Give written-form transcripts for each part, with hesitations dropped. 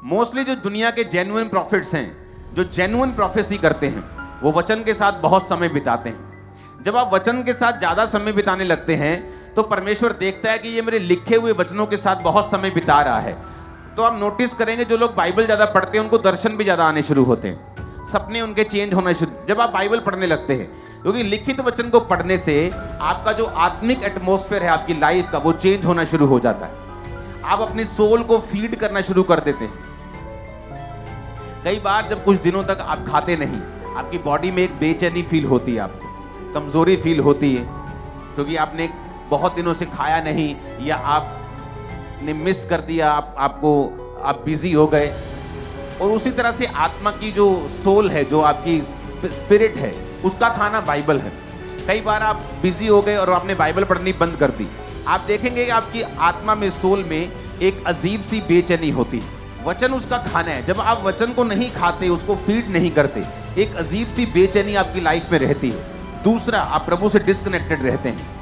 Mostly जो दुनिया के जेन्युइन प्रॉफिट्स हैं, जो जेन्युइन प्रोफेसी करते हैं, वो वचन के साथ बहुत समय बिताते हैं। जब आप वचन के साथ ज्यादा समय बिताने लगते हैं तो परमेश्वर देखता है कि ये मेरे लिखे हुए वचनों के साथ बहुत समय बिता रहा है। तो आप नोटिस करेंगे जो लोग बाइबल ज्यादा पढ़ते हैं उनको दर्शन भी ज्यादा आने शुरू होते हैं, सपने उनके चेंज होना शुरू जब आप बाइबल पढ़ने लगते हैं, क्योंकि लिखित वचन को पढ़ने से आपका जो आत्मिक एटमॉस्फेयर है आपकी लाइफ का, वो चेंज होना शुरू हो जाता है। आप अपनी सोल को फीड करना शुरू कर देते हैं। कई बार जब कुछ दिनों तक आप खाते नहीं, आपकी बॉडी में एक बेचैनी फील होती है, आपको कमजोरी फील होती है, क्योंकि आपने बहुत दिनों से खाया नहीं या आपने मिस कर दिया, आप बिजी हो गए। और उसी तरह से आत्मा की जो सोल है, जो आपकी स्पिरिट है, उसका खाना बाइबल है। कई बार आप बिजी हो गए और आपने बाइबल पढ़नी बंद कर दी, आप देखेंगे कि आपकी आत्मा में, सोल में एक अजीब सी बेचैनी होती है। वचन उसका खाना है। जब आप वचन को नहीं खाते, उसको फीड नहीं करते, एक अजीब सी बेचैनी आपकी लाइफ में रहती है। दूसरा, आप प्रभु से डिस्कनेक्टेड रहते हैं।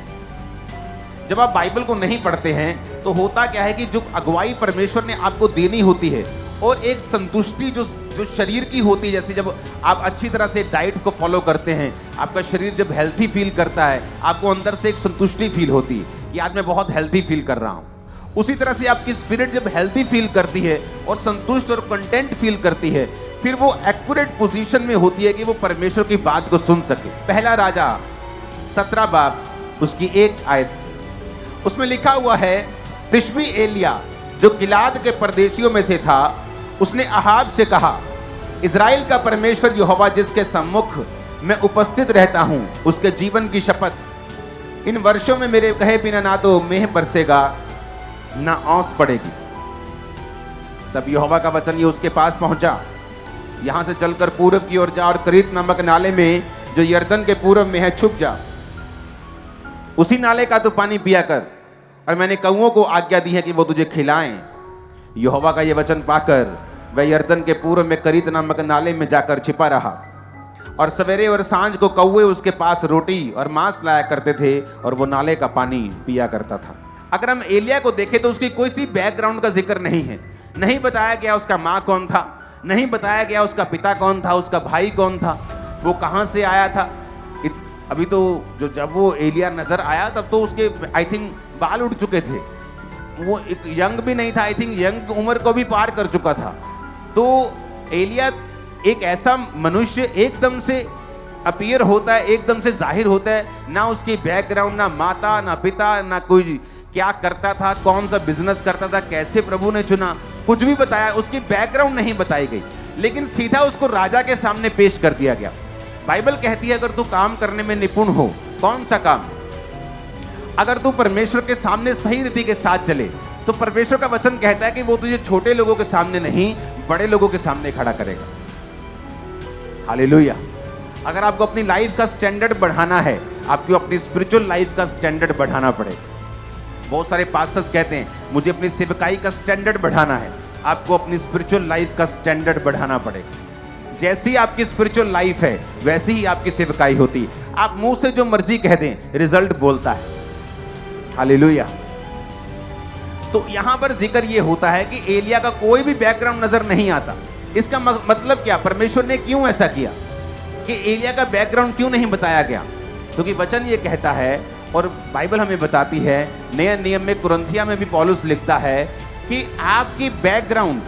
जब आप बाइबल को नहीं पढ़ते हैं तो होता क्या है कि जो अगुवाई परमेश्वर ने आपको देनी होती है और एक संतुष्टि जो शरीर की होती है, जैसे जब आप अच्छी तरह से डाइट को फॉलो करते हैं, आपका शरीर जब हेल्थी फील करता है, आपको अंदर से एक संतुष्टि फील होती है कि आज मैं बहुत हेल्थी फील कर रहा हूं। उसी तरह से आपकी स्पिरिट जब हेल्थी फील करती है और संतुष्ट और कंटेंट फील करती है, फिर वो एक्यूरेट पोजीशन में होती है कि वो परमेश्वर की बात को सुन सके। पहला राजा 17 बाब उसकी 1 आयत से उसमें लिखा हुआ है, तिशबी एलिया जो गिलाद के परदेशियों में से था, उसने अहाब से कहा, इज़राइल का परमेश्वर यहोवा जिसके सम्मुख मैं उपस्थित रहता हूं, उसके जीवन की शपथ, इन वर्षों में मेरे कहे बिना ना तो मेह बरसेगा ना औंस पड़ेगी। तब यहोवा का वचन ये उसके पास पहुंचा, यहां से चलकर पूरब की ओर जा और करीत नामक नाले में जो यरदन के पूरब में है छुप जा, उसी नाले का तो पानी पिया कर, और मैंने कौओं को आज्ञा दी है कि वो तुझे खिलाएं। यहोवा का ये वचन पाकर वह यरदन के पूर्व में करीत नामक नाले में जाकर छिपा रहा, और सवेरे और सांझ को कौवे उसके पास रोटी और मांस लाया करते थे और वो नाले का पानी पिया करता था। अगर हम एलिया को देखें तो उसकी कोई सी बैकग्राउंड का जिक्र नहीं है। नहीं बताया गया उसका माँ कौन था, नहीं बताया गया उसका पिता कौन था, उसका भाई कौन था, वो कहाँ से आया था। अभी तो जब वो एलिया नजर आया तब तो उसके आई थिंक बाल उड़ चुके थे, वो एक यंग भी नहीं था, आई थिंक यंग उम्र को भी पार कर चुका था। तो एलिया एक ऐसा मनुष्य एकदम से अपीयर होता है, एकदम से जाहिर होता है, ना उसकी बैकग्राउंड, ना माता, ना पिता, ना कोई क्या करता था, कौन सा बिजनेस करता था, कैसे प्रभु ने चुना, कुछ भी बताया, उसकी बैकग्राउंड नहीं बताई गई, लेकिन सीधा उसको राजा के सामने पेश कर दिया गया। बाइबल कहती है अगर तू काम करने में निपुण हो, कौन सा काम, अगर तू परमेश्वर के सामने सही रीति के साथ चले, तो परमेश्वर का वचन कहता है कि वो तुझे छोटे लोगों के सामने नहीं, बड़े लोगों के सामने खड़ा करेगा। हालेलुया। अगर आपको अपनी लाइफ का स्टैंडर्ड बढ़ाना है, आपको अपनी स्पिरिचुअल लाइफ का स्टैंडर्ड बढ़ाना पड़ेगा। बहुत सारे पास्टर्स कहते हैं मुझे अपनी सेवकाई का स्टैंडर्ड बढ़ाना है, आपको अपनी स्पिरिचुअल लाइफ का स्टैंडर्ड बढ़ाना पड़ेगा। जैसी आपकी स्पिरिचुअल लाइफ है वैसी ही आपकी सेवकाई होती है। आप मुंह से जो मर्जी कह दें, रिजल्ट बोलता है। हालेलुया। तो यहां पर जिक्र ये होता है कि एलिया का कोई भी बैकग्राउंड नजर नहीं आता। इसका मतलब क्या, परमेश्वर ने क्यों ऐसा किया कि एलिया का बैकग्राउंड क्यों नहीं बताया गया? क्योंकि वचन ये कहता है और बाइबल हमें बताती है, नए नियम में कुरिन्थिया में भी पौलुस लिखता है कि आपकी बैकग्राउंड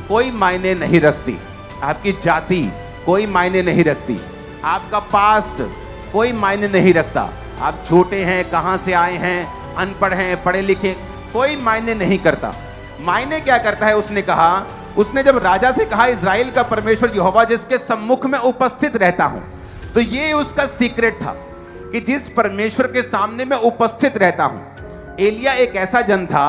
कोई मायने नहीं रखती, आपकी जाति कोई मायने नहीं रखती, आपका पास्ट कोई मायने नहीं रखता, आप छोटे हैं, कहां से आए हैं, अनपढ़ हैं, पढ़े लिखे, कोई मायने नहीं करता। मायने क्या करता है? उसने कहा, उसने जब राजा से कहा इज़राइल का परमेश्वर यहोवा जिसके सम्मुख में उपस्थित रहता हूं, तो ये उसका सीक्रेट था कि जिस परमेश्वर के सामने मैं उपस्थित रहता हूं। एलिया एक ऐसा जन था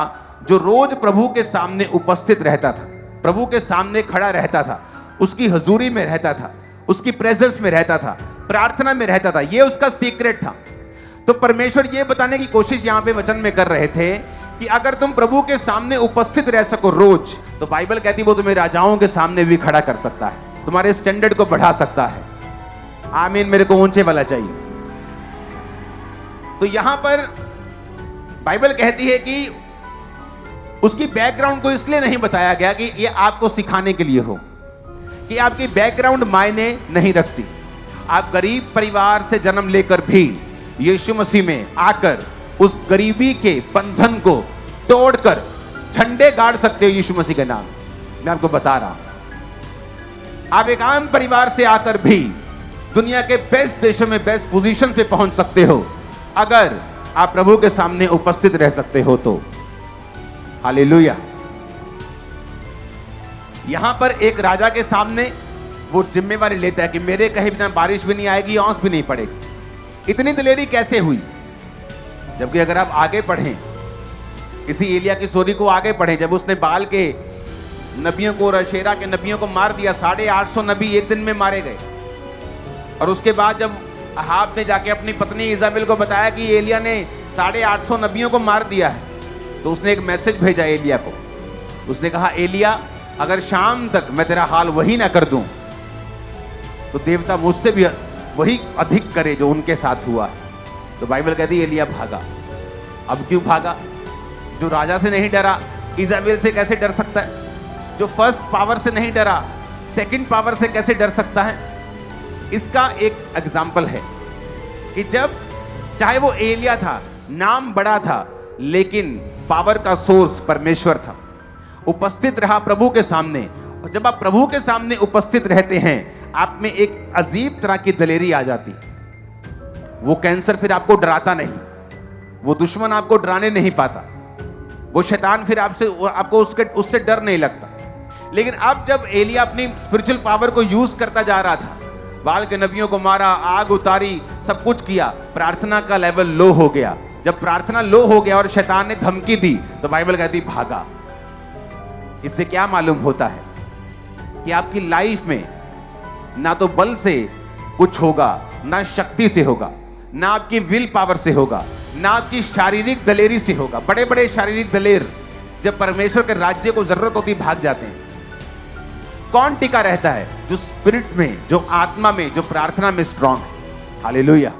जो रोज प्रभु के सामने उपस्थित रहता था, प्रभु के सामने खड़ा रहता था, उसकी हजूरी में रहता था, उसकी प्रेजेंस में रहता था, प्रार्थना में रहता था। ये उसका सीक्रेट था। तो परमेश्वर ये बताने की कोशिश यहां पे वचन में कर रहे थे कि अगर तुम प्रभु के सामने उपस्थित रह सको रोज, तो बाइबल कहती वो तुम्हें राजाओं के सामने भी खड़ा कर सकता है, तुम्हारे स्टैंडर्ड को बढ़ा सकता है। आमीन। मेरे को ऊंचे वाला चाहिए। तो यहां पर बाइबल कहती है कि उसकी बैकग्राउंड को इसलिए नहीं बताया गया कि ये आपको सिखाने के लिए हो, कि आपकी बैकग्राउंड मायने नहीं रखती। आप गरीब परिवार से जन्म लेकर भी यीशु मसीह में आकर उस गरीबी के बंधन को तोड़कर झंडे गाड़ सकते हो यीशु मसीह के नाम। मैं आपको बता रहा हूं, आप एक आम परिवार से आकर भी दुनिया के बेस्ट देशों में बेस्ट पोजीशन पे पहुंच सकते हो, अगर आप प्रभु के सामने उपस्थित रह सकते हो तो। हालेलुया। यहां पर एक राजा के सामने वो जिम्मेवारी लेता है कि मेरे कहे बिना बारिश भी नहीं आएगी, औंस भी नहीं पड़ेगी। इतनी दिलेरी कैसे हुई? जबकि अगर आप आगे पढ़ें, इसी एलिया की स्टोरी को आगे पढ़ें, जब उसने बाल के नबियों को और अशेरा के नबियों को मार दिया, 850 नबी एक दिन में मारे गए। और उसके बाद जब अहाब ने जाके अपनी पत्नी इजाबेल को बताया कि एलिया ने 850 नबियों को मार दिया है, तो उसने एक मैसेज भेजा एलिया को। उसने कहा, एलिया अगर शाम तक मैं तेरा हाल वही ना कर दूं, तो देवता मुझसे भी वही अधिक करे जो उनके साथ हुआ है। तो बाइबल कहती है एलिया भागा। अब क्यों भागा? जो राजा से नहीं डरा, इजाबेल से कैसे डर सकता है? जो फर्स्ट पावर से नहीं डरा, सेकंड पावर से कैसे डर सकता है? इसका एक एग्जाम्पल है कि जब चाहे वो एलिया था, नाम बड़ा था, लेकिन पावर का सोर्स परमेश्वर था। उपस्थित रहा प्रभु के सामने, और जब आप प्रभु के सामने उपस्थित रहते हैं, आप में एक अजीब तरह की दलेरी आ जाती है। वो कैंसर फिर आपको डराता नहीं, वो दुश्मन आपको डराने नहीं पाता, वो शैतान फिर आपको उससे डर नहीं लगता। लेकिन अब जब एलिया अपनी स्पिरिचुअल पावर को यूज करता जा रहा था, बाल के नबियों को मारा, आग उतारी, सब कुछ किया, प्रार्थना का लेवल लो हो गया। जब प्रार्थना लो हो गया और शैतान ने धमकी दी, तो बाइबल कहती भागा। इससे क्या मालूम होता है कि आपकी लाइफ में ना तो बल से कुछ होगा, ना शक्ति से होगा, ना आपकी विल पावर से होगा, ना आपकी शारीरिक दलेरी से होगा। बड़े बड़े शारीरिक दलेर जब परमेश्वर के राज्य को जरूरत होती भाग जाते हैं। कौन टिका रहता है? जो स्पिरिट में, जो आत्मा में, जो प्रार्थना में स्ट्रांग है। हालेलुया।